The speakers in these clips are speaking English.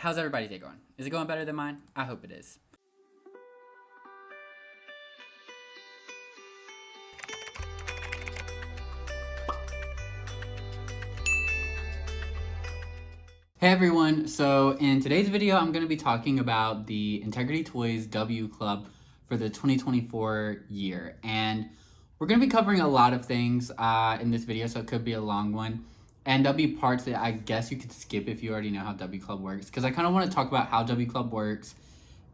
How's everybody's day going? Is it going better than mine? I hope it is. Hey everyone, so in today's video I'm going to be talking about the Integrity Toys W Club for the 2024 year, and we're going to be covering a lot of things in this video, so it could be a long one, and there'll be parts that I guess you could skip if you already know how W Club works, because I kind of want to talk about how W Club works.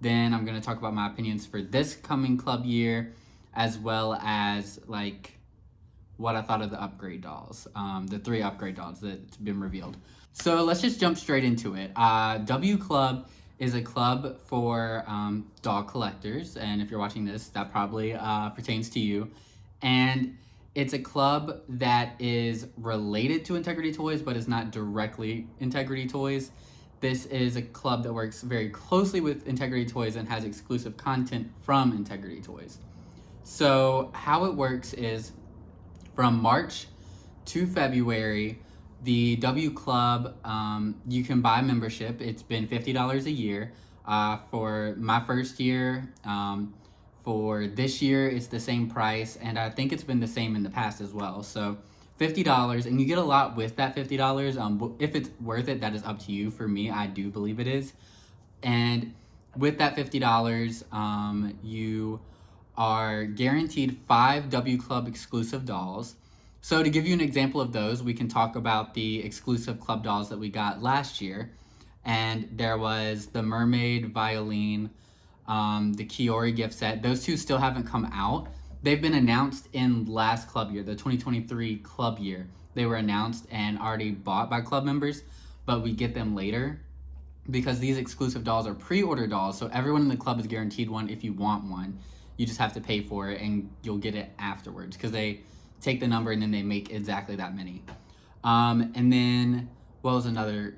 Then I'm going to talk about my opinions for this coming club year, as well as like what I thought of the upgrade dolls, the 3 upgrade dolls that's been revealed. So let's just jump straight into it. W Club is a club for doll collectors, and if you're watching this, that probably pertains to you. And it's a club that is related to Integrity Toys, but is not directly Integrity Toys. This is a club that works very closely with Integrity Toys and has exclusive content from Integrity Toys. So how it works is from March to February, the W Club, you can buy membership. It's been $50 a year. For my first year, for this year, it's the same price, and I think it's been the same in the past as well. So $50, and you get a lot with that $50. If it's worth it, that is up to you. For me, I do believe it is. And with that $50, you are guaranteed 5 W Club exclusive dolls. So to give you an example of those, we can talk about the exclusive club dolls that we got last year. And there was the Mermaid Violin, the Kiori gift set. Those 2 still haven't come out. They've been announced in last club year, the 2023 club year. They were announced and already bought by club members, but we get them later because these exclusive dolls are pre-order dolls. So everyone in the club is guaranteed one if you want one. You just have to pay for it and you'll get it afterwards because they take the number and then they make exactly that many. And then what was another?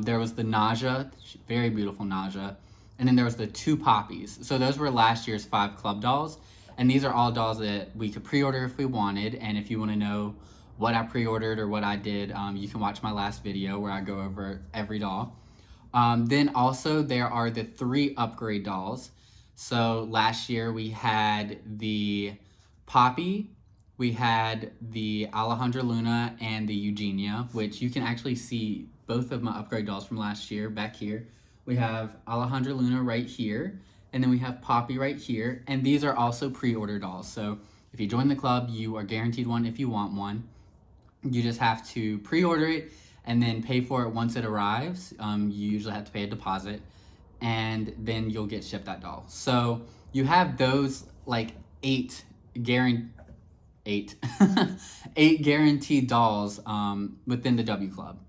There was the Naja, very beautiful Naja. And then there was the 2 Poppies. So those were last year's 5 club dolls. And these are all dolls that we could pre-order if we wanted. And if you want to know what I pre-ordered or what I did, you can watch my last video where I go over every doll. Then also there are the 3 upgrade dolls. So last year we had the Poppy, we had the Alejandra Luna, and the Eugenia, which you can actually see both of my upgrade dolls from last year back here. We have Alejandra Luna right here, and then we have Poppy right here, and these are also pre-order dolls. So if you join the club, you are guaranteed one if you want one. You just have to pre-order it and then pay for it once it arrives. You usually have to pay a deposit, and then you'll get shipped that doll. So you have those like 8 guaranteed dolls within the W Club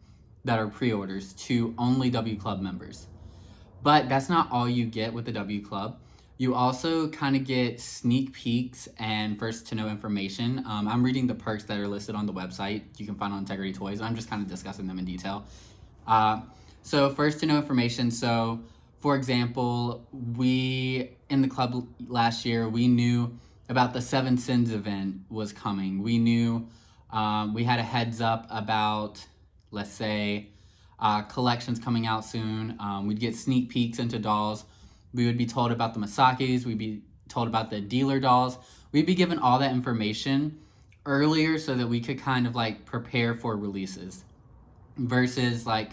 that are pre-orders to only W Club members. But that's not all you get with the W Club. You also kind of get sneak peeks and first to know information. I'm reading the perks that are listed on the website. You can find on Integrity Toys. I'm just kind of discussing them in detail. So first to know information. So for example, we in the club last year, we knew about the 7 Sins event was coming. We knew we had a heads up about, let's say, collections coming out soon. We'd get sneak peeks into dolls. We would be told about the Masakis. We'd be told about the dealer dolls. We'd be given all that information earlier so that we could kind of like prepare for releases versus like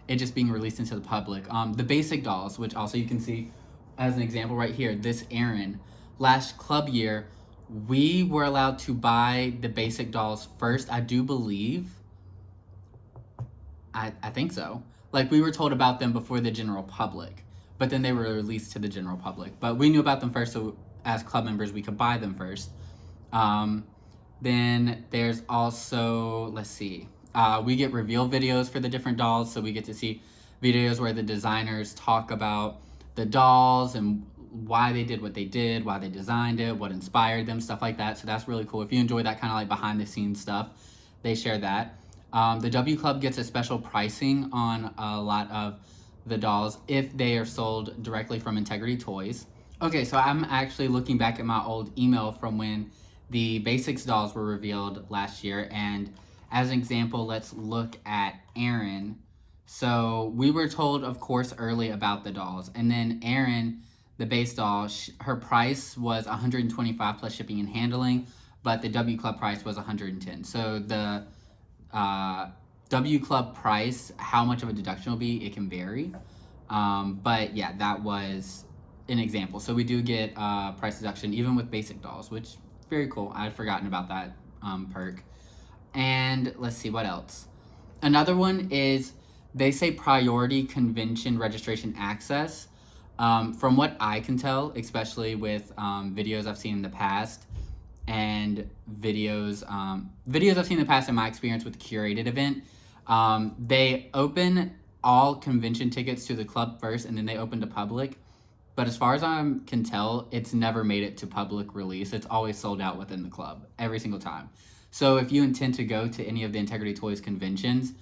it just being released into the public. The basic dolls, which also you can see as an example right here, this Erin. Last club year, we were allowed to buy the basic dolls first, I do believe. I think so. Like we were told about them before the general public, but then they were released to the general public. But we knew about them first, so as club members, we could buy them first. Then there's also, let's see, we get reveal videos for the different dolls, so we get to see videos where the designers talk about the dolls and why they did what they did, why they designed it, what inspired them, stuff like that. So that's really cool. If you enjoy that kind of like behind the scenes stuff, they share that. The W Club gets a special pricing on a lot of the dolls if they are sold directly from Integrity Toys. Okay, so I'm actually looking back at my old email from when the basics dolls were revealed last year, and as an example, let's look at Erin. So we were told, of course, early about the dolls. And then Erin, the base doll, her price was $125 plus shipping and handling, but the W Club price was $110. So the uh, W Club price, how much of a deduction will be, it can vary. But yeah, that was an example. So we do get price deduction even with basic dolls, which very cool. I had forgotten about that perk. And let's see what else. Another one is they say priority convention registration access. From what I can tell, especially with videos I've seen in the past and videos I've seen in the past in my experience with the curated event, they open all convention tickets to the club first and then they open to public. But as far as I can tell, it's never made it to public release. It's always sold out within the club every single time. So if you intend to go to any of the Integrity Toys conventions,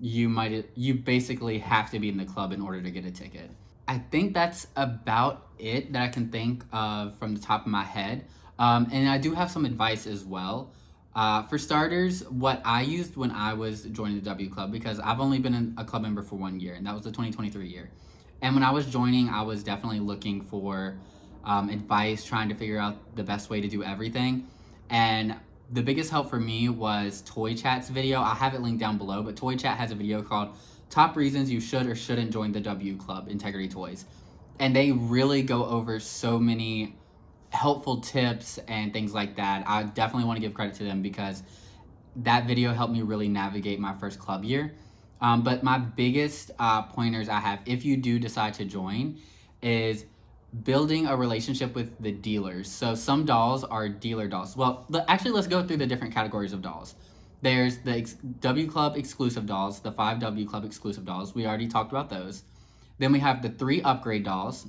you basically have to be in the club in order to get a ticket. I think that's about it that I can think of from the top of my head. And I do have some advice as well. For starters, what I used when I was joining the W Club, because I've only been a club member for 1 year, and that was the 2023 year. And when I was joining, I was definitely looking for advice, trying to figure out the best way to do everything. And the biggest help for me was Toy Chat's video. I have it linked down below, but Toy Chat has a video called Top Reasons You Should or Shouldn't Join the W Club, Integrity Toys. And they really go over so many helpful tips and things like that. I definitely want to give credit to them because that video helped me really navigate my first club year. But my biggest pointers I have, if you do decide to join, is building a relationship with the dealers. So some dolls are dealer dolls. Well, actually, let's go through the different categories of dolls. There's the W Club exclusive dolls, the 5 W Club exclusive dolls. We already talked about those. Then we have the 3 upgrade dolls.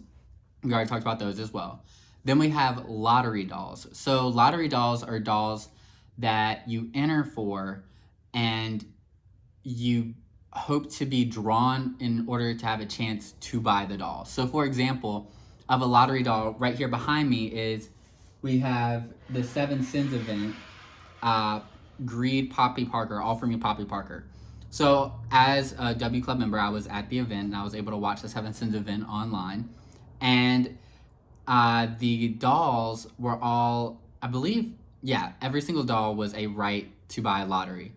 We already talked about those as well. Then we have lottery dolls. So lottery dolls are dolls that you enter for and you hope to be drawn in order to have a chance to buy the doll. So for example, of a lottery doll, right here behind me is, we have the 7 Sins event, Greed, Poppy Parker, All For Me Poppy Parker. So as a W Club member, I was at the event and I was able to watch the 7 Sins event online. And the dolls were all, I believe, yeah, every single doll was a right to buy lottery.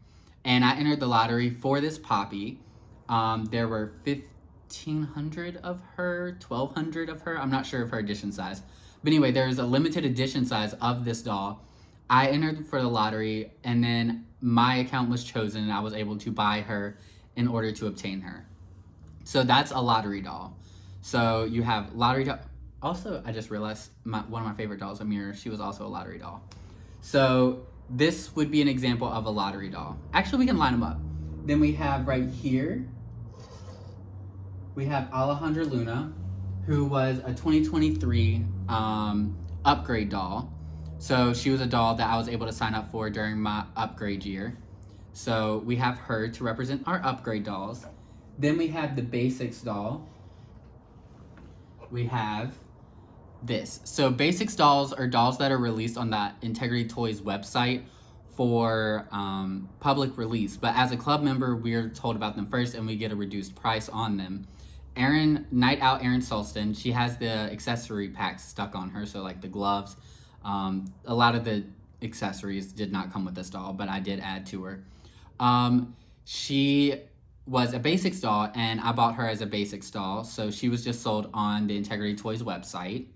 And I entered the lottery for this Poppy. There were 1,500 of her, 1,200 of her. I'm not sure of her edition size. But anyway, there's a limited edition size of this doll. I entered for the lottery, and then my account was chosen, and I was able to buy her in order to obtain her. So that's a lottery doll. So you have lottery doll. Also, I just realized one of my favorite dolls, Amira, she was also a lottery doll. So this would be an example of a lottery doll. Actually, we can line them up. Then we have right here, we have Alejandra Luna, who was a 2023 upgrade doll. So she was a doll that I was able to sign up for during my upgrade year. So we have her to represent our upgrade dolls. Then we have the basics doll. We have this. So basics dolls are dolls that are released on that Integrity Toys website for public release. But as a club member, we're told about them first and we get a reduced price on them. Night Out Erin Sulston, she has the accessory packs stuck on her. So like the gloves, a lot of the accessories did not come with this doll, but I did add to her. She was a basics doll and I bought her as a basics doll. So she was just sold on the Integrity Toys website.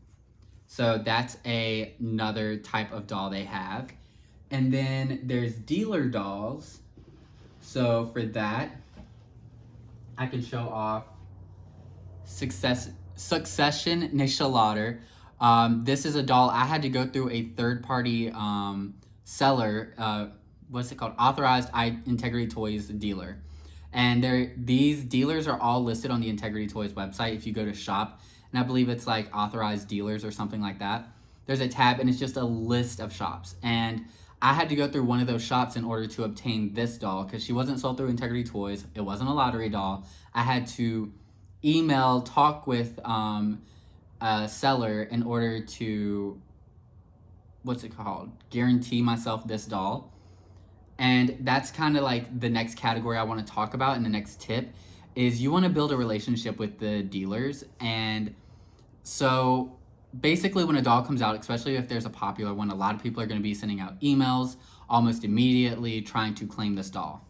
So that's another type of doll they have. And then there's dealer dolls. So for that, I can show off Succession Nishalauder. This is a doll I had to go through a third-party seller, what's it called? Authorized Integrity Toys dealer. And these dealers are all listed on the Integrity Toys website if you go to shop. And I believe it's like authorized dealers or something like that. There's a tab and it's just a list of shops. And I had to go through one of those shops in order to obtain this doll because she wasn't sold through Integrity Toys. It wasn't a lottery doll. I had to talk with a seller in order to, guarantee myself this doll. And that's kind of like the next category I want to talk about and the next tip is you want to build a relationship with the dealers. And so basically when a doll comes out, especially if there's a popular one, a lot of people are going to be sending out emails almost immediately trying to claim this doll.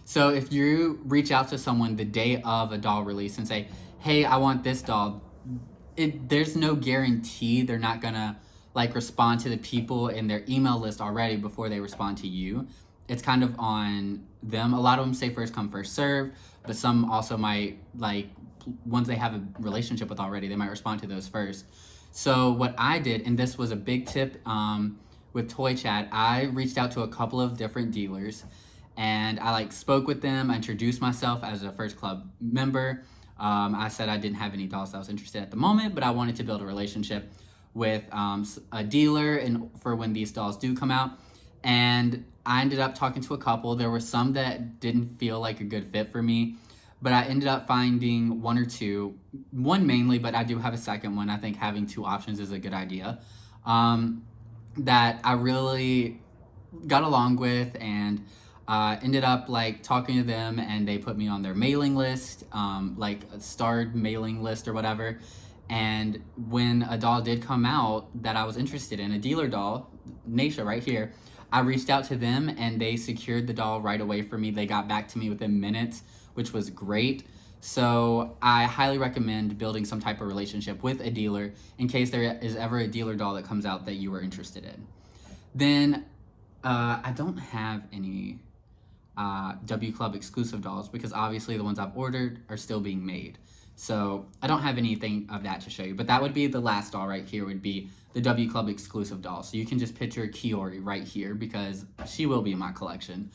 So if you reach out to someone the day of a doll release and say, hey, I want this doll, there's no guarantee they're not gonna like respond to the people in their email list already before they respond to you. It's kind of on them. A lot of them say first come, first serve, but some also might, like, ones they have a relationship with already, they might respond to those first. So what I did, and this was a big tip with Toy Chat, I reached out to a couple of different dealers and I like spoke with them. I introduced myself as a first club member. I said I didn't have any dolls that I was interested in at the moment, but I wanted to build a relationship with a dealer and for when these dolls do come out. And I ended up talking to a couple. There were some that didn't feel like a good fit for me, but I ended up finding one or two, one mainly, but I do have a second one. I think having two options is a good idea, that I really got along with, and ended up like talking to them, and they put me on their mailing list, like a starred mailing list or whatever. And when a doll did come out that I was interested in, a dealer doll, Naisha right here, I reached out to them and they secured the doll right away for me. They got back to me within minutes, which was great. So I highly recommend building some type of relationship with a dealer in case there is ever a dealer doll that comes out that you are interested in. Then I don't have any W Club exclusive dolls because obviously the ones I've ordered are still being made. So I don't have anything of that to show you, but that would be the last doll right here, would be the W Club exclusive doll. So you can just picture Kiori right here because she will be in my collection.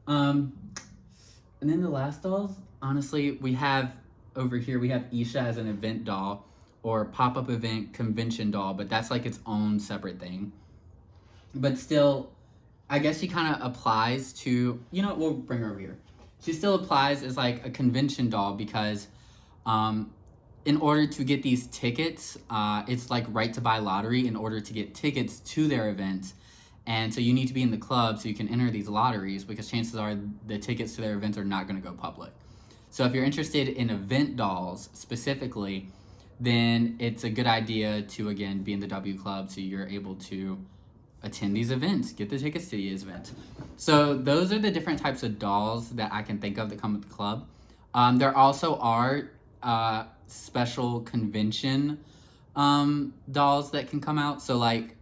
And then the last dolls, honestly, we have over here, we have Isha as an event doll or pop-up event convention doll, but that's like its own separate thing. But still, I guess she kind of applies to, you know, we'll bring her over here. She still applies as like a convention doll because in order to get these tickets, it's like right to buy lottery in order to get tickets to their events. And so you need to be in the club so you can enter these lotteries because chances are the tickets to their events are not going to go public. So if you're interested in event dolls specifically, then it's a good idea to, again, be in the W Club so you're able to attend these events, get the tickets to these events. So those are the different types of dolls that I can think of that come with the club. There also are special convention dolls that can come out. So like,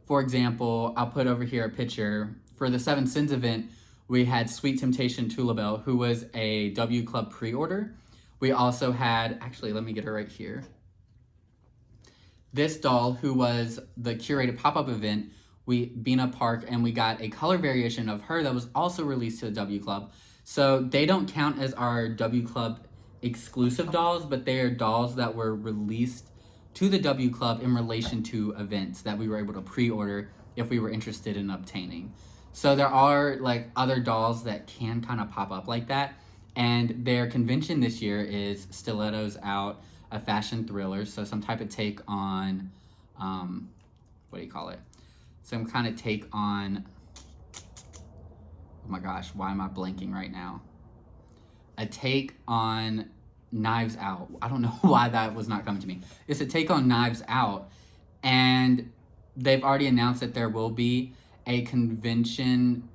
for example, I'll put over here a picture. For the Seven Sins event, we had Sweet Temptation Tulabelle, who was a W Club pre-order. We also had, actually, let me get her right here. This doll, who was the curated pop-up event, Bina Park, and we got a color variation of her that was also released to the W Club. So they don't count as our W Club exclusive dolls, but they are dolls that were released to the W Club in relation to events that we were able to pre-order if we were interested in obtaining. So there are like other dolls that can kind of pop up like that, and their convention this year is Stilettos Out, a fashion thriller, so some type of take on, what do you call it? Some kind of take on, oh my gosh, why am I blanking right now? A take on Knives Out. I don't know why that was not coming to me. It's a take on Knives Out, and they've already announced that there will be a convention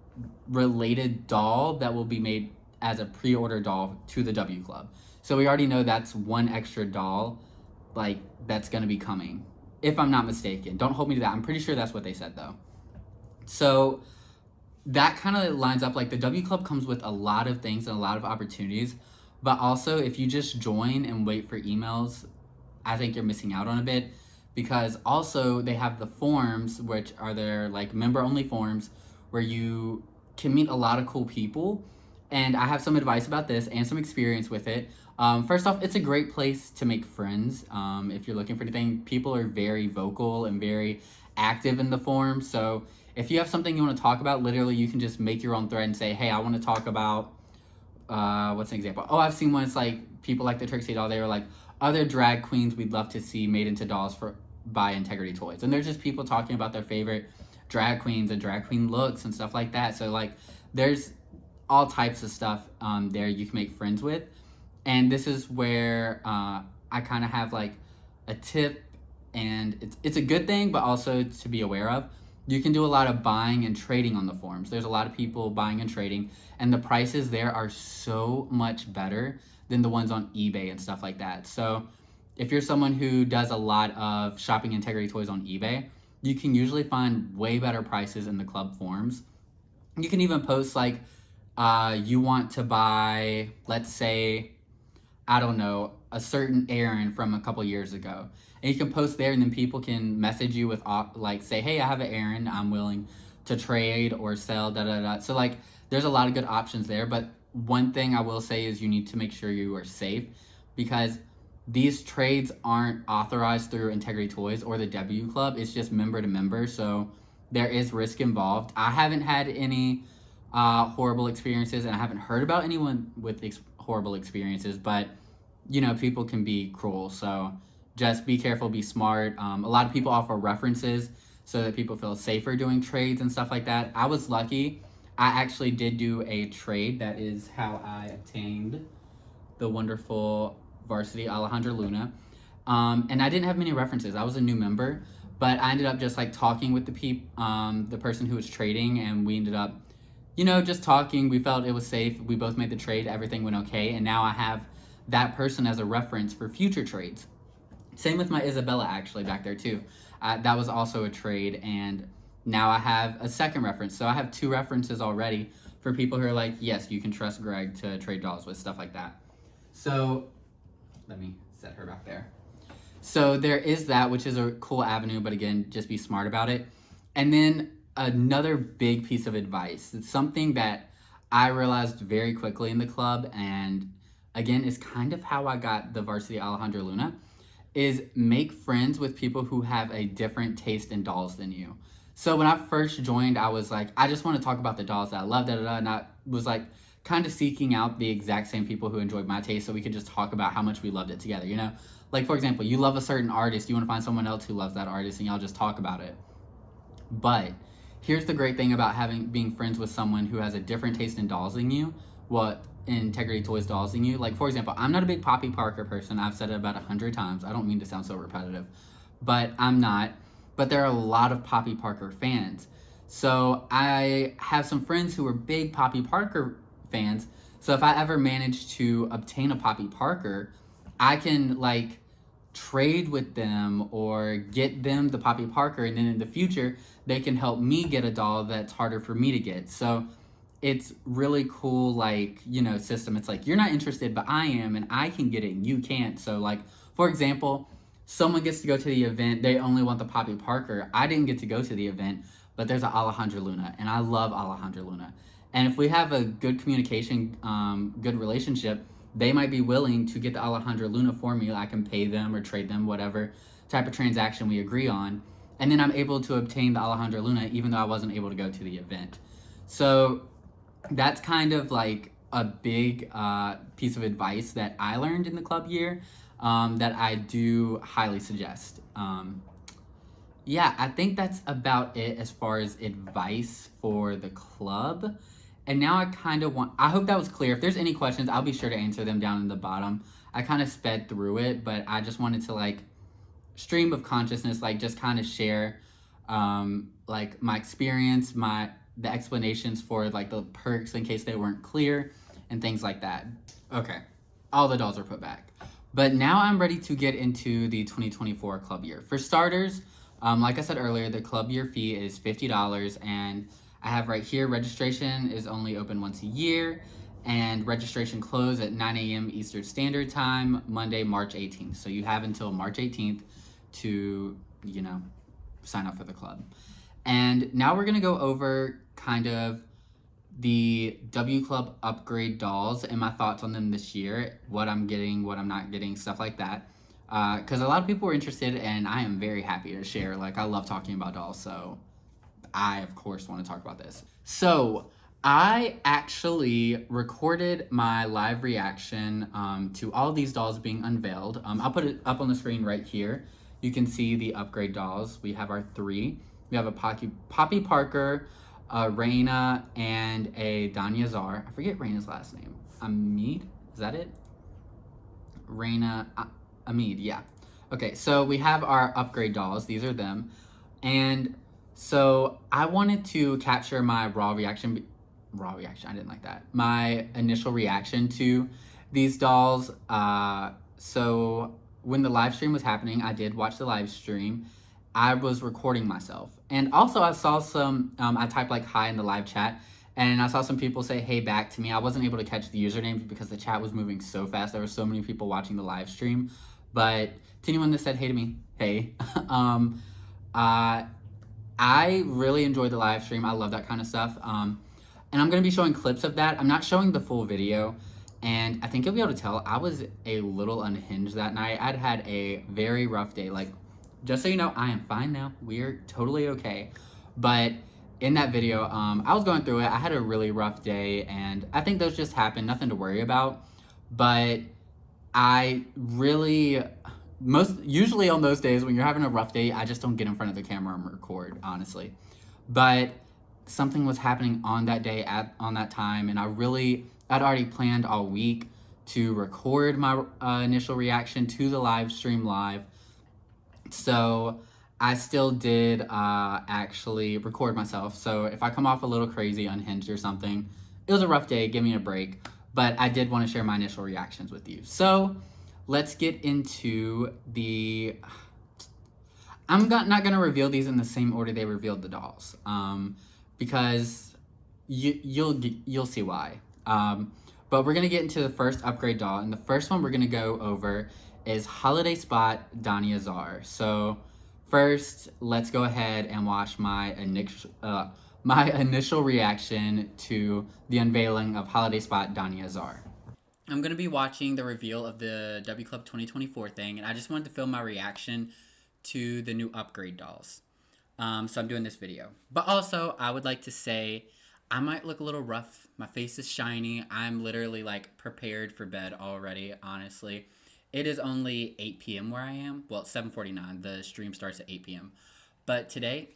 related doll that will be made as a pre-order doll to the W Club. So we already know that's one extra doll like that's going to be coming, if I'm not mistaken. Don't hold me to that. I'm pretty sure that's what they said though. So that kind of lines up, like the W Club comes with a lot of things and a lot of opportunities, but also if you just join and wait for emails, I think you're missing out on a bit, because also they have the forums, which are their like member only forums where you can meet a lot of cool people. And I have some advice about this and some experience with it. First off, it's a great place to make friends. If you're looking for anything, people are very vocal and very active in the forum. So if you have something you want to talk about, literally you can just make your own thread and say, hey, I want to talk about, what's an example? Oh, I've seen one, it's like people like the Trixie doll. They were like, other drag queens we'd love to see made into dolls by Integrity Toys. And they're just people talking about their favorite drag queens and drag queen looks and stuff like that. So like there's all types of stuff there you can make friends with. And this is where I kind of have like a tip, and it's a good thing, but also to be aware of. You can do a lot of buying and trading on the forums. There's a lot of people buying and trading, and the prices there are so much better than the ones on eBay and stuff like that. So if you're someone who does a lot of shopping integrity toys on eBay, you can usually find way better prices in the club forums. You can even post like you want to buy, let's say, I don't know, a certain errand from a couple years ago. And you can post there, and then people can message you with like, say, hey, I have an errand, I'm willing to trade or sell, da da da. So like, there's a lot of good options there. But one thing I will say is you need to make sure you are safe, because these trades aren't authorized through Integrity Toys or the W Club. It's just member to member, so there is risk involved. I haven't had any horrible experiences, and I haven't heard about anyone with horrible experiences, but you know, people can be cruel. So just be careful, be smart. A lot of people offer references so that people feel safer doing trades and stuff like that. I was lucky. I actually did do a trade. That is how I obtained the wonderful Varsity Alejandra Luna. And I didn't have many references. I was a new member, but I ended up just like talking with the person who was trading, and we ended up, you know, just talking. We felt it was safe. We both made the trade. Everything went okay. And now I have that person as a reference for future trades. Same with my Isabella, actually, back there too. That was also a trade, and now I have a second reference. So I have 2 references already for people who are like, yes, you can trust Greg to trade dolls with, stuff like that. So let me set her back there. So there is that, which is a cool avenue, but again, just be smart about it. And then another big piece of advice, it's something that I realized very quickly in the club, and again, is kind of how I got the Varsity Alejandra Luna, is make friends with people who have a different taste in dolls than you. So when I first joined, I was like, I just want to talk about the dolls that I love, and I was like kind of seeking out the exact same people who enjoyed my taste, so we could just talk about how much we loved it together, you know? Like, for example, you love a certain artist, you want to find someone else who loves that artist, and y'all just talk about it. But here's the great thing about being friends with someone who has a different taste in dolls than you, Integrity Toys dolls than you. Like, for example, I'm not a big Poppy Parker person. I've said it about 100 times. I don't mean to sound so repetitive, but I'm not. But there are a lot of Poppy Parker fans. So I have some friends who are big Poppy Parker fans. So if I ever manage to obtain a Poppy Parker, I can like trade with them or get them the Poppy Parker, and then in the future they can help me get a doll that's harder for me to get. So it's really cool, like, you know, system. It's like, you're not interested, but I am, and I can get it and you can't. So like, for example, someone gets to go to the event, they only want the Poppy Parker. I didn't get to go to the event, but there's an Alejandra Luna, and I love Alejandra Luna. And if we have a good communication, good relationship, they might be willing to get the Alejandra Luna for me. I can pay them or trade them, whatever type of transaction we agree on. And then I'm able to obtain the Alejandra Luna even though I wasn't able to go to the event. So that's kind of like a big piece of advice that I learned in the club year that I do highly suggest. Yeah, I think that's about it as far as advice for the club. And now I hope that was clear. If there's any questions, I'll be sure to answer them down in the bottom. I kind of sped through it, but I just wanted to like stream of consciousness, like just kind of share like my experience, the explanations for like the perks in case they weren't clear and things like that. Okay, all the dolls are put back. But now I'm ready to get into the 2024 club year. For starters, like I said earlier, the club year fee is $50, and I have right here, registration is only open once a year, and registration closed at 9 a.m. Eastern Standard Time, Monday, March 18th. So you have until March 18th to, you know, sign up for the club. And now we're gonna go over kind of the W Club upgrade dolls and my thoughts on them this year, what I'm getting, what I'm not getting, stuff like that. Because a lot of people were interested, and I am very happy to share. Like, I love talking about dolls, so I, of course, want to talk about this. So I actually recorded my live reaction to all these dolls being unveiled. I'll put it up on the screen right here. You can see the upgrade dolls. We have our 3. We have a Poppy Parker, Raina and a AAR. I forget Raina's last name. Amid? Is that it? Raina, Amid, yeah. Okay, so we have our upgrade dolls. These are them. And so I wanted to capture my raw reaction. Raw reaction, I didn't like that. My initial reaction to these dolls. So when the live stream was happening, I did watch the live stream. I was recording myself. And also, I saw some, I typed like hi in the live chat, and I saw some people say hey back to me. I wasn't able to catch the usernames because the chat was moving so fast. There were so many people watching the live stream. But to anyone that said hey to me, hey. I really enjoyed the live stream. I love that kind of stuff. And I'm going to be showing clips of that. I'm not showing the full video. And I think you'll be able to tell I was a little unhinged that night. I'd had a very rough day. Like, just so you know, I am fine now. We're totally okay. But in that video, I was going through it. I had a really rough day, and I think those just happened. Nothing to worry about. But I really, usually on those days when you're having a rough day, I just don't get in front of the camera and record, honestly. But something was happening on that day on that time, and I'd already planned all week to record my initial reaction to the live stream live. So I still did actually record myself. So if I come off a little crazy, unhinged or something, it was a rough day, give me a break. But I did want to share my initial reactions with you. So let's get into the... I'm not going to reveal these in the same order they revealed the dolls. Because you'll see why. But we're going to get into the first upgrade doll. And the first one we're going to go over is Holiday Spot AAR. So first, let's go ahead and watch my initial reaction to the unveiling of Holiday Spot AAR. I'm going to be watching the reveal of the W Club 2024 thing, and I just wanted to film my reaction to the new upgrade dolls. So I'm doing this video. But also, I would like to say, I might look a little rough. My face is shiny. I'm literally like prepared for bed already, honestly. It is only 8 p.m. where I am. Well, it's 7:49. The stream starts at 8 p.m. But today,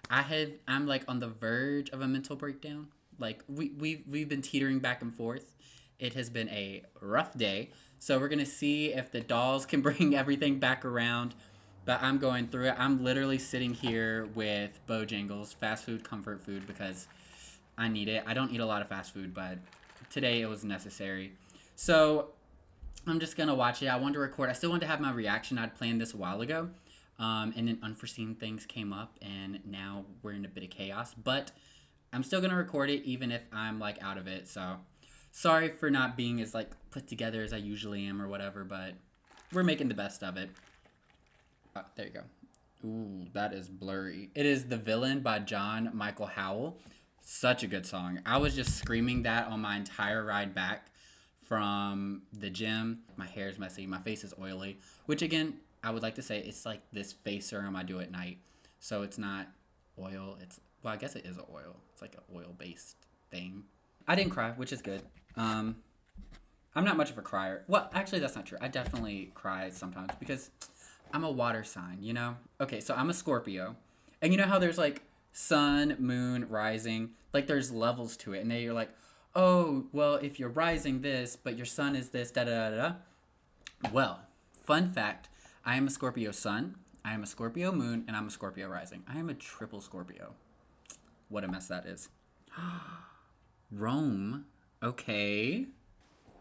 I'm like on the verge of a mental breakdown. Like we've been teetering back and forth. It has been a rough day. So we're gonna see if the dolls can bring everything back around. But I'm going through it. I'm literally sitting here with Bojangles, fast food, comfort food, because I need it. I don't eat a lot of fast food, but today it was necessary. So I'm just going to watch it. I wanted to record. I still wanted to have my reaction. I'd planned this a while ago. And then unforeseen things came up, and now we're in a bit of chaos. But I'm still going to record it, even if I'm, like, out of it. So sorry for not being as, like, put together as I usually am or whatever, but we're making the best of it. There you go. Ooh, that is blurry. It is The Villain by John Michael Howell. Such a good song. I was just screaming that on my entire ride back from the gym. My hair is messy. My face is oily. Which, again, I would like to say it's like this face serum I do at night. So it's not oil. Well, I guess it is oil. It's like an oil-based thing. I didn't cry, which is good. I'm not much of a crier. Well, actually, that's not true. I definitely cry sometimes because I'm a water sign, you know? Okay, so I'm a Scorpio. And you know how there's like sun, moon, rising? Like there's levels to it. And then you're like, oh, well, if you're rising this, but your sun is this, da-da-da-da. Well, fun fact, I am a Scorpio sun, I am a Scorpio moon, and I'm a Scorpio rising. I am a triple Scorpio. What a mess that is. Rome. Okay.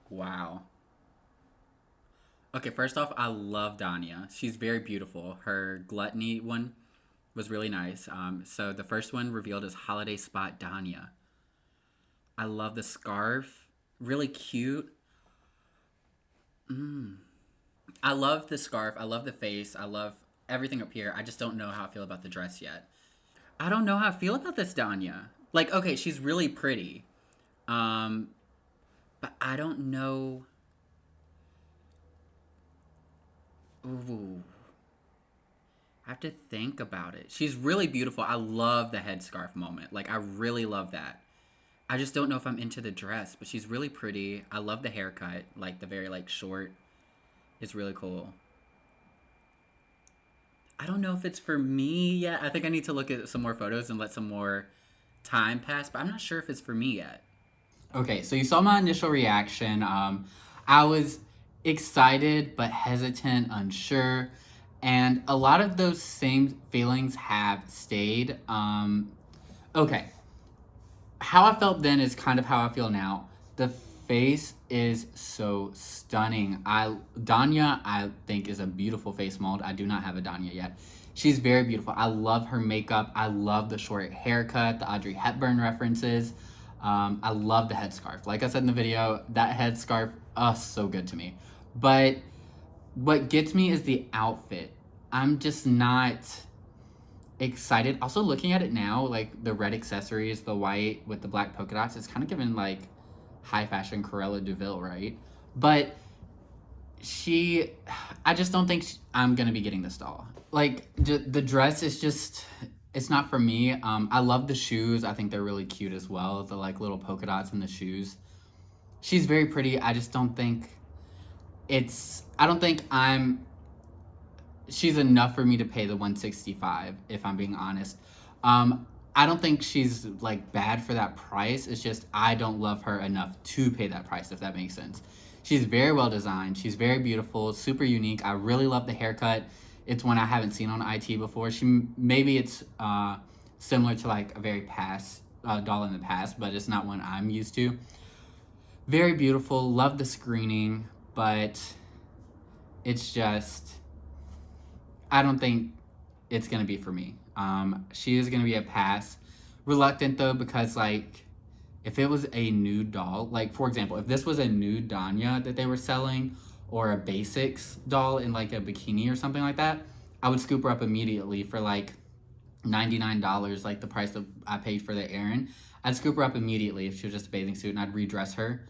Wow. Okay, first off, I love Danya. She's very beautiful. Her gluttony one was really nice. So the first one revealed as Holiday Spot Danya. I love the scarf. Really cute. I love the scarf. I love the face. I love everything up here. I just don't know how I feel about the dress yet. I don't know how I feel about this Danya. Like, okay, she's really pretty. But I don't know. Ooh. I have to think about it. She's really beautiful. I love the headscarf moment. Like, I really love that. I just don't know if I'm into the dress, but she's really pretty. I love the haircut. Like, the very, like, short. It's really cool. I don't know if it's for me yet. I think I need to look at some more photos and let some more time passed, but I'm not sure if it's for me yet. Okay, so you saw my initial reaction. I was excited but hesitant, unsure, and a lot of those same feelings have stayed. Okay, how I felt then is kind of how I feel now. The face is so stunning. Danya, I think, is a beautiful face mold. I do not have a Danya yet. She's very beautiful. I love her makeup. I love the short haircut, the Audrey Hepburn references. I love the headscarf. Like I said in the video, that headscarf, so good to me. But what gets me is the outfit. I'm just not excited. Also, looking at it now, like the red accessories, the white with the black polka dots, it's kind of giving like high fashion Cruella de Vil, right? But I just don't think I'm gonna be getting this doll. Like the dress is just, it's not for me. I love the shoes. I think they're really cute as well. The like little polka dots in the shoes. She's very pretty. I just don't think I don't think she's enough for me to pay the $165, if I'm being honest. I don't think she's like bad for that price. It's just I don't love her enough to pay that price, if that makes sense. She's very well designed. She's very beautiful, super unique. I really love the haircut. It's one I haven't seen on IT before. Maybe it's similar to like a very past doll in the past, but it's not one I'm used to. Very beautiful. Love the screening, but it's just, I don't think it's gonna be for me. She is gonna be a pass. Reluctant though, because like, if it was a nude doll, like for example, if this was a nude Danya that they were selling, or a basics doll in like a bikini or something like that, I would scoop her up immediately for like $99, like the price that I paid for the Erin. I'd scoop her up immediately if she was just a bathing suit, and I'd redress her.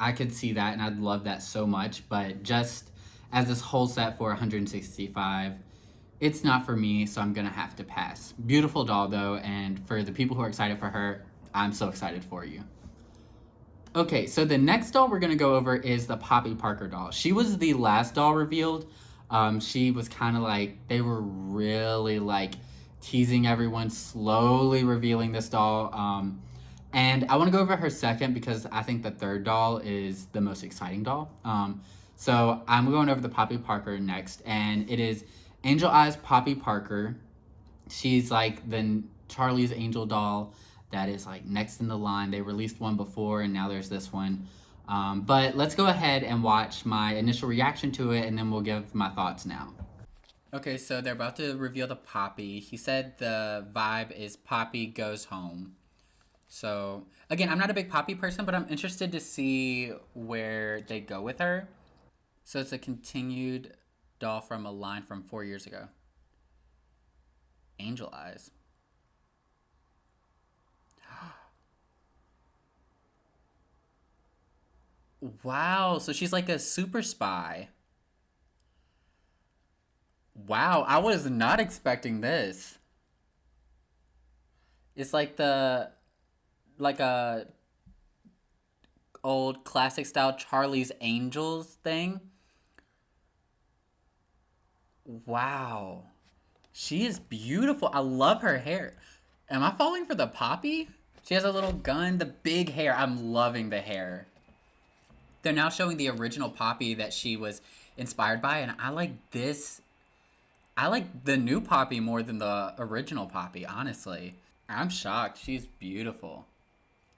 I could see that, and I'd love that so much, but just as this whole set for $165, it's not for me, so I'm gonna have to pass. Beautiful doll though, and for the people who are excited for her, I'm so excited for you. Okay, so the next doll we're gonna go over is the Poppy Parker doll. She was the last doll revealed. She was kind of like, they were really like teasing everyone, slowly revealing this doll. And I wanna go over her second because I think the third doll is the most exciting doll. So I'm going over the Poppy Parker next, and it is Angel Eyes Poppy Parker. She's like the Charlie's Angel doll that is like next in the line. They released one before, and now there's this one. But let's go ahead and watch my initial reaction to it, and then we'll give my thoughts now. Okay, so they're about to reveal the Poppy. He said the vibe is Poppy goes home. So again, I'm not a big Poppy person, but I'm interested to see where they go with her. So it's a continued doll from a line from 4 years ago. Angel Eyes. Wow, so she's like a super spy. Wow, I was not expecting this. It's like like a old classic style Charlie's Angels thing. Wow. She is beautiful. I love her hair. Am I falling for the Poppy? She has a little gun, the big hair. I'm loving the hair. They're now showing the original Poppy that she was inspired by, and I like this. I like the new Poppy more than the original Poppy, honestly. I'm shocked. She's beautiful.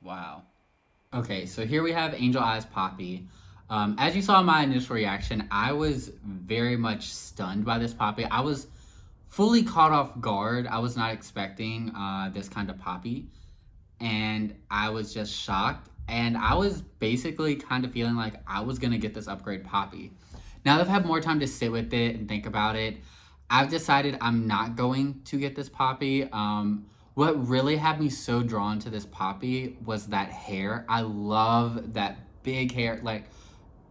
Wow. Okay, so here we have Angel Eyes Poppy. As you saw in my initial reaction, I was very much stunned by this Poppy. I was fully caught off guard. I was not expecting this kind of Poppy, and I was just shocked. And I was basically kind of feeling like I was gonna get this upgrade Poppy. Now that I've had more time to sit with it and think about it, I've decided I'm not going to get this Poppy. What really had me so drawn to this Poppy was that hair. I love that big hair. Like,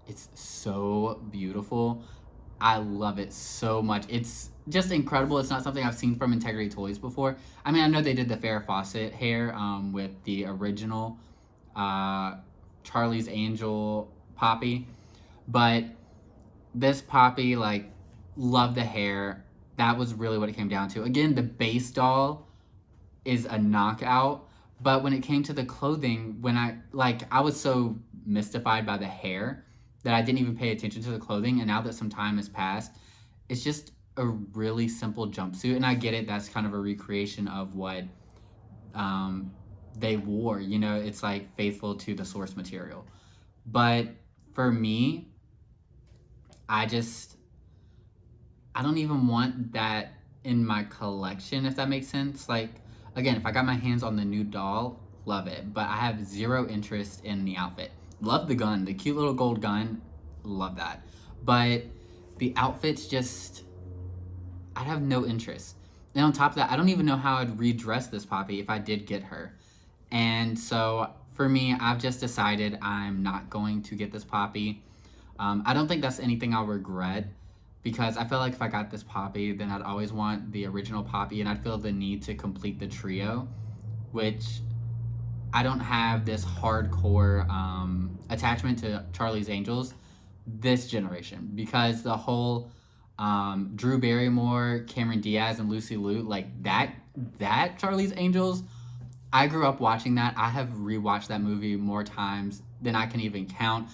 it's so beautiful. I love it so much. It's just incredible. It's not something I've seen from Integrity Toys before. I mean, I know they did the Farrah Fawcett hair with the original Charlie's Angel Poppy, but this Poppy, like, love the hair. That was really what it came down to. Again, the base doll is a knockout, But when it came to the clothing, I was so mystified by the hair that I didn't even pay attention to the clothing. And now that some time has passed, it's just a really simple jumpsuit. And I get it, that's kind of a recreation of what they wore. You know, it's like faithful to the source material. But for me, I don't even want that in my collection, if that makes sense. Like, again, if I got my hands on the new doll, love it. But I have zero interest in the outfit. Love the gun, the cute little gold gun, love that. But the outfits just, I'd have no interest. And on top of that, I don't even know how I'd redress this Poppy if I did get her. And so for me, I've just decided I'm not going to get this Poppy. I don't think that's anything I'll regret, because I feel like if I got this Poppy, then I'd always want the original Poppy, and I'd feel the need to complete the trio, which I don't have this hardcore attachment to Charlie's Angels this generation, because the whole Drew Barrymore, Cameron Diaz, and Lucy Liu, like that Charlie's Angels, I grew up watching that. I have rewatched that movie more times than I can even count.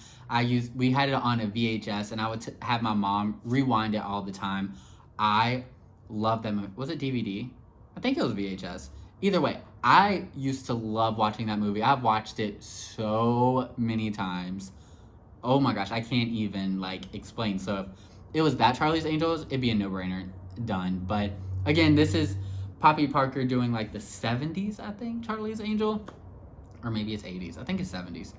We had it on a VHS, and I would have my mom rewind it all the time. I love that movie. Was it DVD? I think it was VHS. Either way, I used to love watching that movie. I've watched it so many times. Oh my gosh, I can't even explain. So if it was that Charlie's Angels, it'd be a no-brainer, done. But again, this is Poppy Parker doing the 70s, I think, Charlie's Angel. Or maybe it's 80s. I think it's 70s.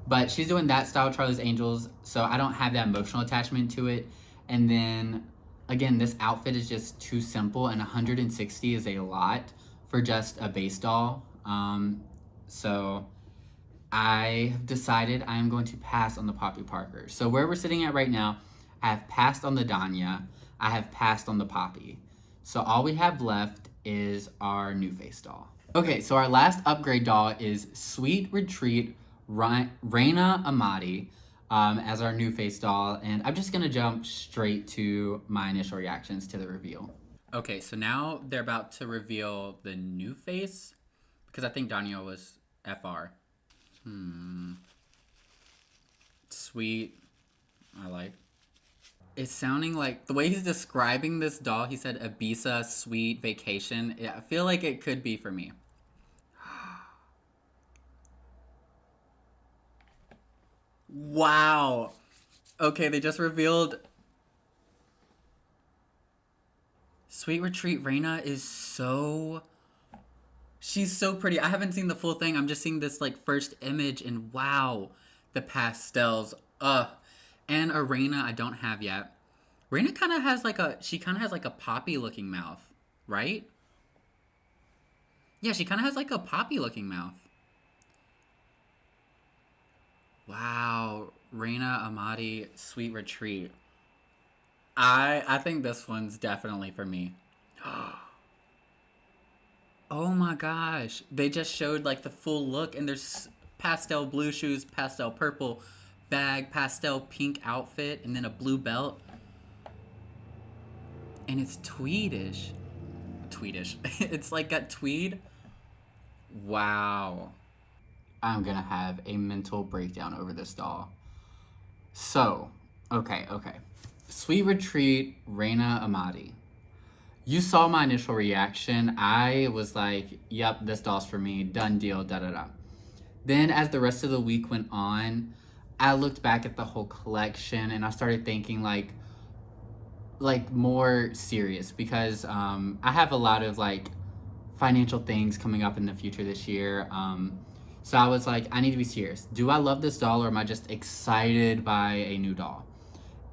But she's doing that style Charlie's Angels, so I don't have that emotional attachment to it. And then, again, this outfit is just too simple, and 160 is a lot for just a base doll. So I have decided I am going to pass on the Poppy Parker. So where we're sitting at right now, I have passed on the Danya. I have passed on the Poppy. So all we have left is our new face doll. Okay, so our last upgrade doll is Sweet Retreat Raina Amati as our new face doll. And I'm just gonna jump straight to my initial reactions to the reveal. Okay, so now they're about to reveal the new face, because I think Daniel was FR. Sweet. I like. It's sounding like, the way he's describing this doll, he said Ibiza Sweet Vacation. I feel like it could be for me. Wow. Okay, they just revealed Sweet Retreat. Raina is she's so pretty. I haven't seen the full thing. I'm just seeing this first image, and wow, the pastels. And a Raina I don't have yet. Raina kind of has a poppy looking mouth, right? Yeah, she kind of has a poppy looking mouth. Wow, Raina Amati, Sweet Retreat. I think this one's definitely for me. Oh my gosh. They just showed the full look, and there's pastel blue shoes, pastel purple bag, pastel pink outfit, and then a blue belt. And it's tweedish. It's got tweed. Wow. I'm gonna have a mental breakdown over this doll. So, okay. Sweet Retreat, Raina Amati. You saw my initial reaction. I was like, yep, this doll's for me. Done deal, da-da-da. Then as the rest of the week went on, I looked back at the whole collection, and I started thinking more serious, because I have a lot of financial things coming up in the future this year. So I was like, I need to be serious. Do I love this doll, or am I just excited by a new doll?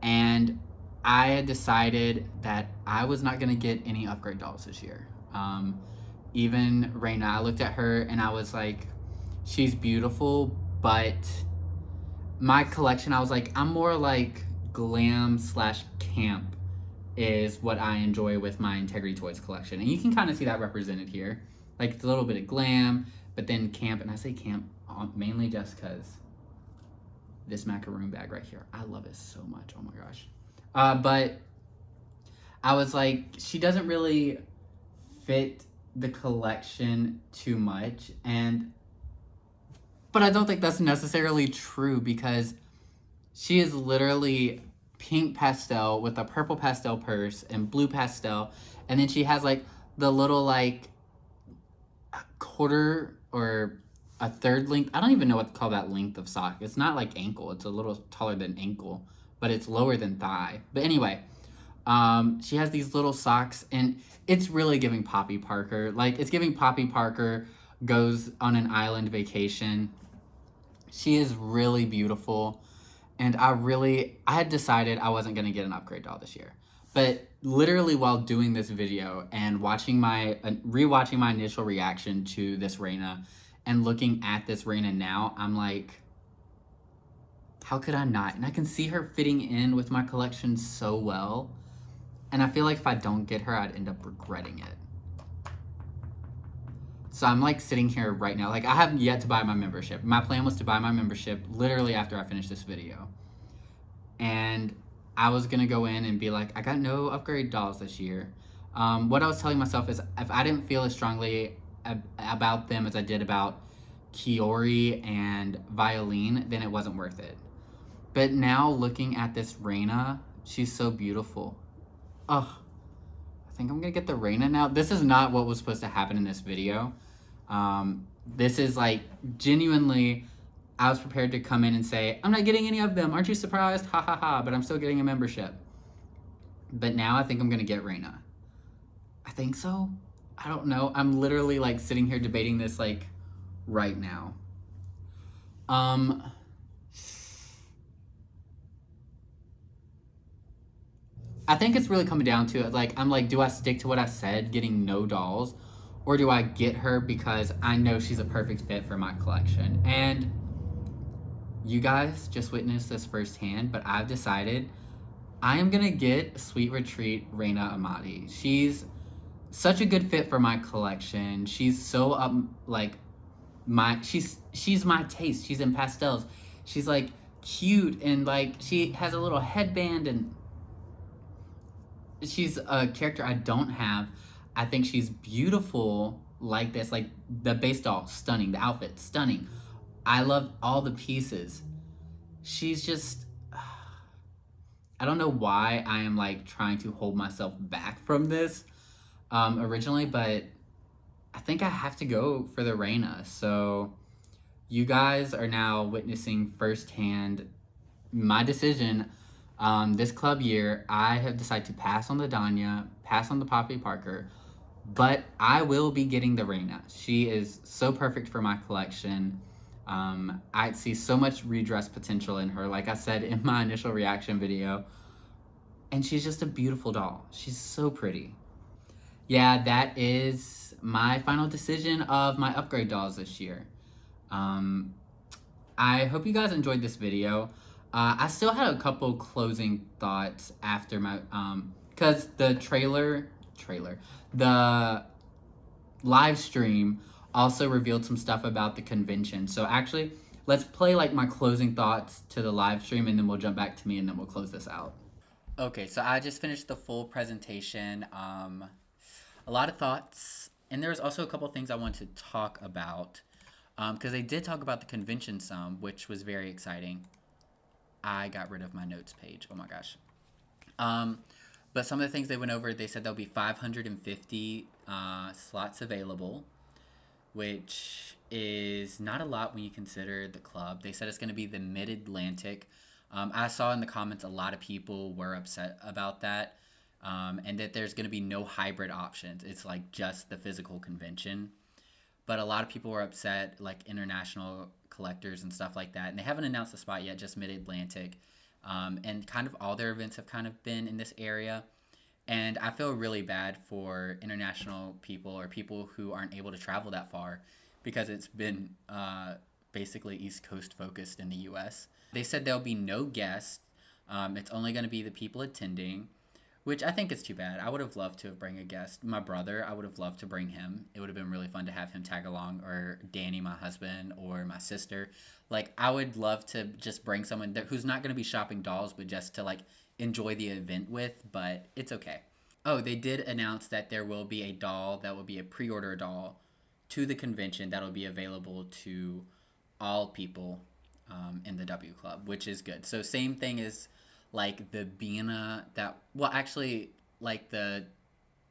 And I had decided that I was not gonna get any upgrade dolls this year. Even Raina, I looked at her and I was like, she's beautiful, but my collection, I was like, I'm more glam/camp is what I enjoy with my Integrity Toys collection. And you can kind of see that represented here. It's a little bit of glam, but then camp. And I say camp mainly just because this macaroon bag right here, I love it so much. Oh my gosh. But I was like, she doesn't really fit the collection too much, but I don't think that's necessarily true because she is literally pink pastel with a purple pastel purse and blue pastel, and then she has like the little like quarter or a third length. I don't even know what to call that length of sock. It's not like ankle. It's a little taller than ankle, but it's lower than thigh. But anyway, she has these little socks, and it's really giving Poppy Parker. Like, it's giving Poppy Parker goes on an island vacation. She is really beautiful, and I had decided I wasn't going to get an upgrade doll this year. But literally while doing this video and rewatching my initial reaction to this Raina and looking at this Raina now, I'm like, how could I not? And I can see her fitting in with my collection so well. And I feel like if I don't get her, I'd end up regretting it. So I'm like sitting here right now. Like, I haven't yet to buy my membership. My plan was to buy my membership literally after I finished this video. And I was gonna go in and be like, I got no upgrade dolls this year. What I was telling myself is if I didn't feel as strongly about them as I did about Kiori and Violin, then it wasn't worth it. But now looking at this Raina, she's so beautiful. Ugh, I think I'm gonna get the Raina now. This is not what was supposed to happen in this video. This is like genuinely, I was prepared to come in and say, I'm not getting any of them. Aren't you surprised? Ha ha ha, but I'm still getting a membership. But now I think I'm gonna get Raina. I think so. I don't know. I'm literally like sitting here debating this like right now. I think it's really coming down to it. Like, I'm like, do I stick to what I said, getting no dolls? Or do I get her because I know she's a perfect fit for my collection? And you guys just witnessed this firsthand, but I've decided I am gonna get Sweet Retreat Raina Amati. She's such a good fit for my collection. She's so like she's my taste. She's in pastels. She's like cute, and like she has a little headband, and she's a character I don't have. I think she's beautiful like this. Like, the base doll, stunning. The outfit, stunning. I love all the pieces. She's just, I don't know why I am like trying to hold myself back from this originally, but I think I have to go for the Raina. So you guys are now witnessing firsthand my decision. This club year, I have decided to pass on the Danya, pass on the Poppy Parker, but I will be getting the Raina. She is so perfect for my collection. I see so much redress potential in her, like I said in my initial reaction video. And she's just a beautiful doll. She's so pretty. Yeah, that is my final decision of my upgrade dolls this year. I hope you guys enjoyed this video. I still had a couple closing thoughts after my, because the the live stream also revealed some stuff about the convention. So actually, let's play like my closing thoughts to the live stream, and then we'll jump back to me, and then we'll close this out. Okay, so I just finished the full presentation. A lot of thoughts, and there was also a couple things I wanted to talk about, because they did talk about the convention some, which was very exciting. I got rid of my notes page. Oh my gosh. But some of the things they went over, they said there'll be 550 slots available, which is not a lot when you consider the club. They said it's going to be the Mid-Atlantic. I saw in the comments a lot of people were upset about that, and that there's going to be no hybrid options. It's like just the physical convention. But a lot of people were upset, like international collectors and stuff like that. And they haven't announced the spot yet, just Mid-Atlantic. And kind of all their events have kind of been in this area. And I feel really bad for international people or people who aren't able to travel that far, because it's been basically East Coast focused in the US. They said there'll be no guests. It's only going to be the people attending, which I think is too bad. I would have loved to have bring a guest. My brother, I would have loved to bring him. It would have been really fun to have him tag along, or Danny, my husband, or my sister. Like, I would love to just bring someone who's not going to be shopping dolls, but just to like enjoy the event with, but it's okay. Oh, they did announce that there will be a doll that will be a pre-order doll to the convention that will be available to all people in the W Club, which is good. So same thing as like the Bina that well actually like the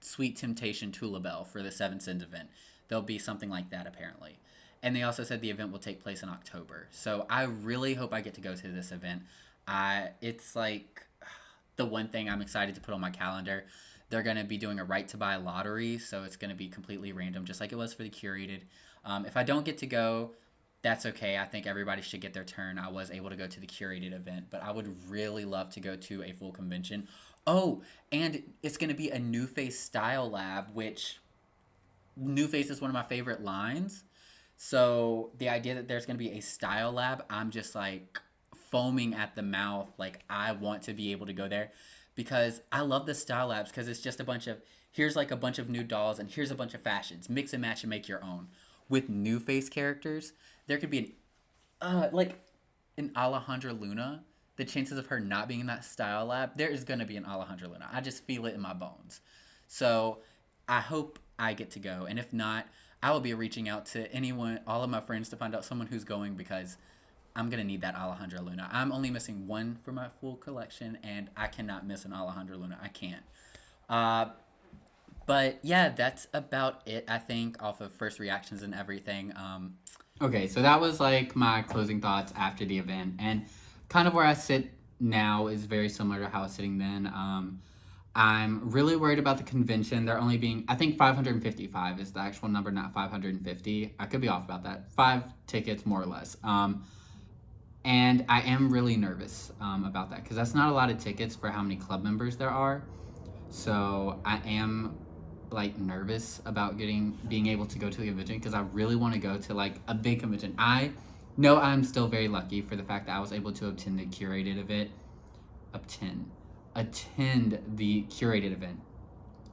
Sweet Temptation Tula Bell for the Seven Sins event. There'll be something like that apparently. And they also said the event will take place in October. So I really hope I get to go to this event. It's like the one thing I'm excited to put on my calendar. They're going to be doing a right to buy lottery, so it's going to be completely random, just like it was for the curated. If I don't get to go, that's okay. I think everybody should get their turn. I was able to go to the curated event, but I would really love to go to a full convention. Oh, and it's going to be a New Face Style Lab, which New Face is one of my favorite lines. So the idea that there's going to be a style lab, I'm just like foaming at the mouth. Like I want to be able to go there because I love the style labs because it's just a bunch of here's like a bunch of new dolls and here's a bunch of fashions. Mix and match and make your own. With New Face characters, there could be like an Alejandra Luna. The chances of her not being in that style lab, there is gonna be an Alejandra Luna. I just feel it in my bones. So I hope I get to go, and if not, I will be reaching out to anyone, all of my friends, to find out someone who's going because I'm gonna need that Alejandra Luna. I'm only missing one for my full collection, and I cannot miss an Alejandra Luna. I can't. Uh, but yeah, that's about it. I think off of first reactions and everything. Okay, so that was like my closing thoughts after the event, and kind of where I sit now is very similar to how I was sitting then. I'm really worried about the convention. There only being, I think 555 is the actual number, not 550. I could be off about that. 5 tickets, more or less. And I am really nervous about that because that's not a lot of tickets for how many club members there are. So I am like nervous about being able to go to the convention because I really want to go to like a big convention. I know I'm still very lucky for the fact that I was able to attend the curated event. Attend the curated event.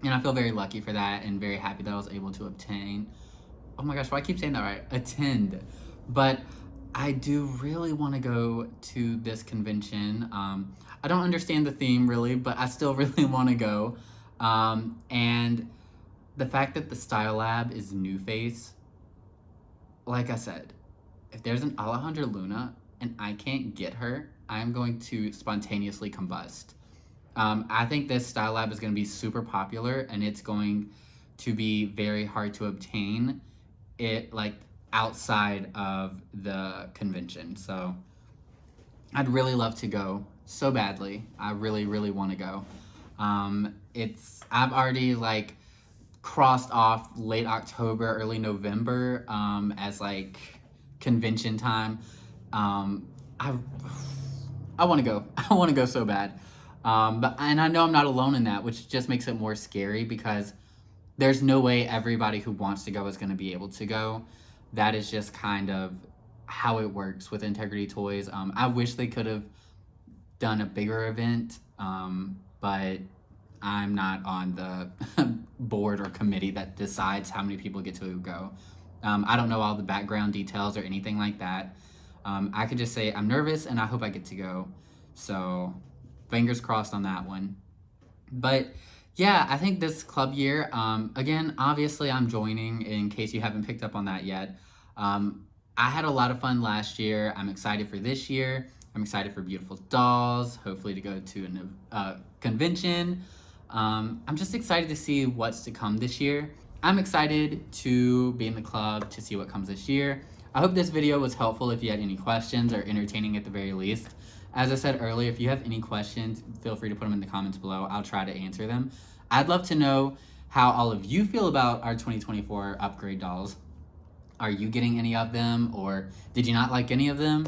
And I feel very lucky for that and very happy that I was able to obtain. Oh my gosh, why I keep saying that right? Attend. But I do really want to go to this convention. I don't understand the theme really, but I still really want to go. And the fact that the Style Lab is New Face, like I said, if there's an Alejandra Luna and I can't get her, I'm going to spontaneously combust. I think this Style Lab is going to be super popular and it's going to be very hard to obtain it like outside of the convention. So I'd really love to go so badly. I really, really want to go. I've already like crossed off late October, early November as like convention time. I want to go. I want to go so bad. And I know I'm not alone in that, which just makes it more scary because there's no way everybody who wants to go is going to be able to go. That is just kind of how it works with Integrity Toys. I wish they could have done a bigger event, but I'm not on the board or committee that decides how many people get to go. I don't know all the background details or anything like that. I could just say I'm nervous and I hope I get to go. So fingers crossed on that one. But yeah, I think this club year, again, obviously I'm joining in case you haven't picked up on that yet. I had a lot of fun last year. I'm excited for this year. I'm excited for beautiful dolls, hopefully to go to a convention. I'm just excited to see what's to come this year. I'm excited to be in the club to see what comes this year. I hope this video was helpful if you had any questions or entertaining at the very least. As I said earlier, if you have any questions, feel free to put them in the comments below. I'll try to answer them. I'd love to know how all of you feel about our 2024 upgrade dolls. Are you getting any of them, or did you not like any of them?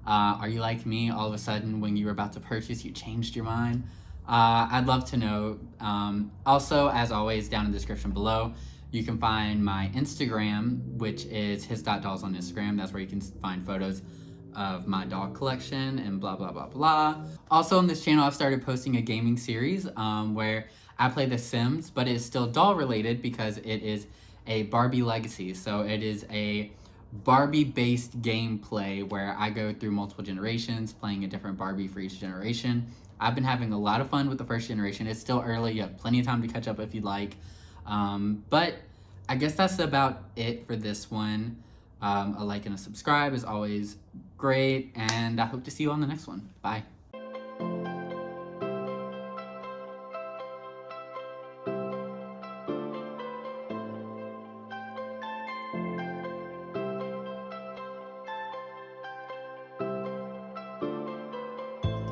Are you like me, all of a sudden when you were about to purchase, you changed your mind? I'd love to know. Also, as always, down in the description below, you can find my Instagram, which is his.dolls on Instagram. That's where you can find photos of my dog collection and blah, blah, blah, blah. Also on this channel, I've started posting a gaming series where I play The Sims, but it's still doll related because it is a Barbie legacy. So it is a Barbie-based gameplay where I go through multiple generations, playing a different Barbie for each generation. I've been having a lot of fun with the first generation. It's still early. You have plenty of time to catch up if you'd like. But I guess that's about it for this one. A like and a subscribe is always great, and I hope to see you on the next one. Bye.